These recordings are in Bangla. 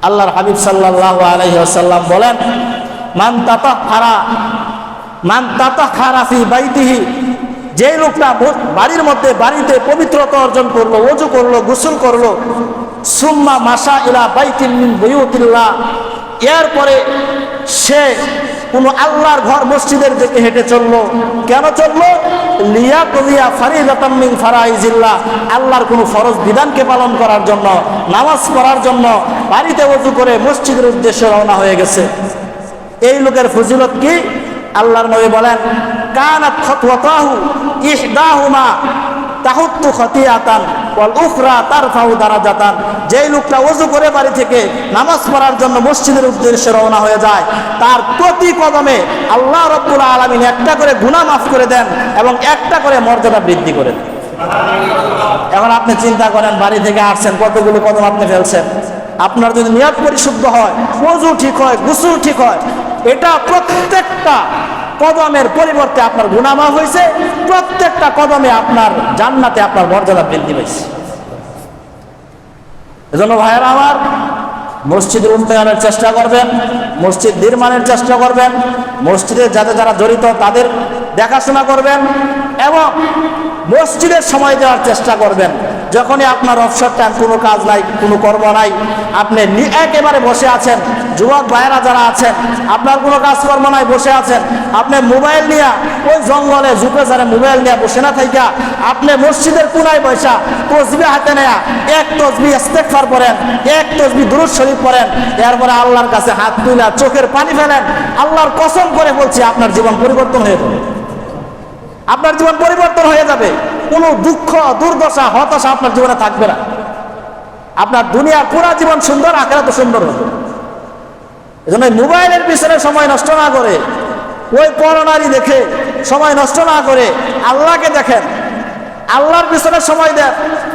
আল্লাহর হাবিব সাল্লাল্লাহু আলাইহি ওয়াসাল্লাম বলেন, মান তাতাহহারা ফি বাইতিহি, যে লোকটা বাড়ির মধ্যে বাড়িতে পবিত্রতা অর্জন করলো, ওযু করলো, গোসল করলো, সুম্মা মাশা ইলা বাইতিন মিন বুয়ুতিল্লাহ, এরপরে সে কোনো আল্লাহর ঘর মসজিদের দিকে হেঁটে চললো। কেন চললো? লিয়াকদিয়া ফারিদাতাম মিন ফারাইজিল্লাহ, আল্লাহর কোনো ফরজ বিধানকে পালন করার জন্য, নামাজ পড়ার জন্য বাড়িতে ওযু করে মসজিদের উদ্দেশ্যে রওনা হয়ে গেছে। এই লোকের ফজিলত কি? আল্লাহর নবী বলেন, কানাত খাতওয়াতাহু ইহদাহুমা তাহুত্তু খাতিয়াতান ওয়াল উখরা তারফাউ দারাজাতান, যেই লোকটা ওযু করে বাড়ি থেকে নামাজ পড়ার জন্য মসজিদের উদ্দেশ্যে রওনা হয়ে যায়, তার প্রতি কদমে আল্লাহ রাব্বুল আলামিন একটা করে গুনাহ মাফ করে দেন এবং একটা করে মর্যাদা বৃদ্ধি করে দেন। এখন আপনি চিন্তা করেন, বাড়ি থেকে আসছেন, কতগুলো কদম আপনি ফেলছেন। আপনার যদি নিয়ত পরিশুদ্ধ হয়, ওযু ঠিক হয়, গোসল ঠিক হয়, এটা প্রত্যেকটা কদমের পরিবর্তে আপনার গুনাহ মাফ হয়েছে, প্রত্যেকটা কদমে আপনার জান্নাতে আপনার মর্যাদা বৃদ্ধি পেয়েছে। এজন্য ভাইয়েরা আমার, মসজিদের উন্নয়নের চেষ্টা করবেন, মসজিদ নির্মাণের চেষ্টা করবেন, মসজিদে যারা জড়িত তাদের দেখাশোনা করবেন এবং মসজিদের সময় দেওয়ার চেষ্টা করবেন। যখনই আপনার অবসর টাইম, কোনো কাজ নাই, কোনো কর্ম নাই, আপনি একেবারে বসে আছেন, যুবক ভাইয়েরা যারা আছেন, আপনার কোনো কাজকর্ম নাই, বসে আছেন, আপনি মোবাইল নিয়ে ওই জঙ্গলে ঝুঁকে যারা মোবাইল নিয়ে বসে না থাইকা আপনি মসজিদের কোনায় বসা তসবিহ হাতে নেয়া এক তসবিহ ইস্তেগফার পড়েন, এক তসবিহ দুরূদ শরীফ পড়েন, এরপরে আল্লাহর কাছে হাত তুলে চোখের পানি ফেলেন। আল্লাহর কসম করে বলছি, আপনার জীবন পরিবর্তন হয়ে যাবে। আপনার জীবন পরিবর্তন হয়ে যাবে। কোনো দুঃখ, দুর্দশা, হতাশা আপনার জীবনে থাকবে না। আপনার দুনিয়া পুরা জীবন সুন্দর, আখিরাত সুন্দর হবে। এজন্য মোবাইলের পিছনে সময় নষ্ট না করে, ওই পরনারী দেখে সময় নষ্ট না করে আল্লাহকে দেখেন, আল্লাহর পিছনে সময় দেন,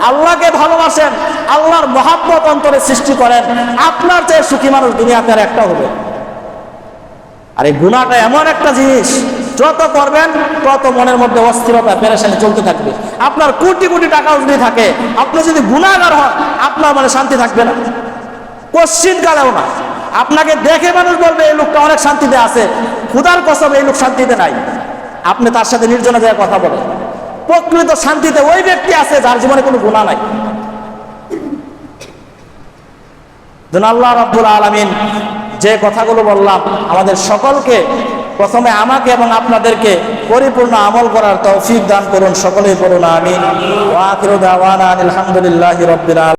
আল্লাহকে ভালোবাসেন, আল্লাহর মহাব্বত অন্তরে সৃষ্টি করেন। আপনার চেয়ে সুখী মানুষ দুনিয়াতে আর একটা হবে। আর এই গুনাহটা এমন একটা জিনিস, যত করবেন তত মনের মধ্যে অস্থিরতা, পেরেশানি চলতে থাকবে। আপনার কোটি কোটি টাকাও যদি থাকে, আপনি যদি গুনাহগার হন, আপনার মনে শান্তি থাকবে না, কোশ্চিন কালেও না। আপনাকে দেখে মানুষ বলবে এই লোকটা অনেক শান্তিতে আছে, খোদার কসম এই লোক শান্তিতে নাই। আপনি তার সাথে নির্জনে যায় কথা বলেন, প্রকৃত শান্তিতে ওই ব্যক্তি আছে যার জীবনে কোনো গুনাহ নাই। আল্লাহ রাব্বুল আলামিন যে কথাগুলো বললাম, আমাদের সকলকে, প্রথমে আমাকে এবং আপনাদেরকে পরিপূর্ণ আমল করার তৌফিক দান করুন। সকলেই বলুন আমিন। ওয়া আখিরু দাওয়ানা আলহামদুলিল্লাহি রাব্বিল আলামিন।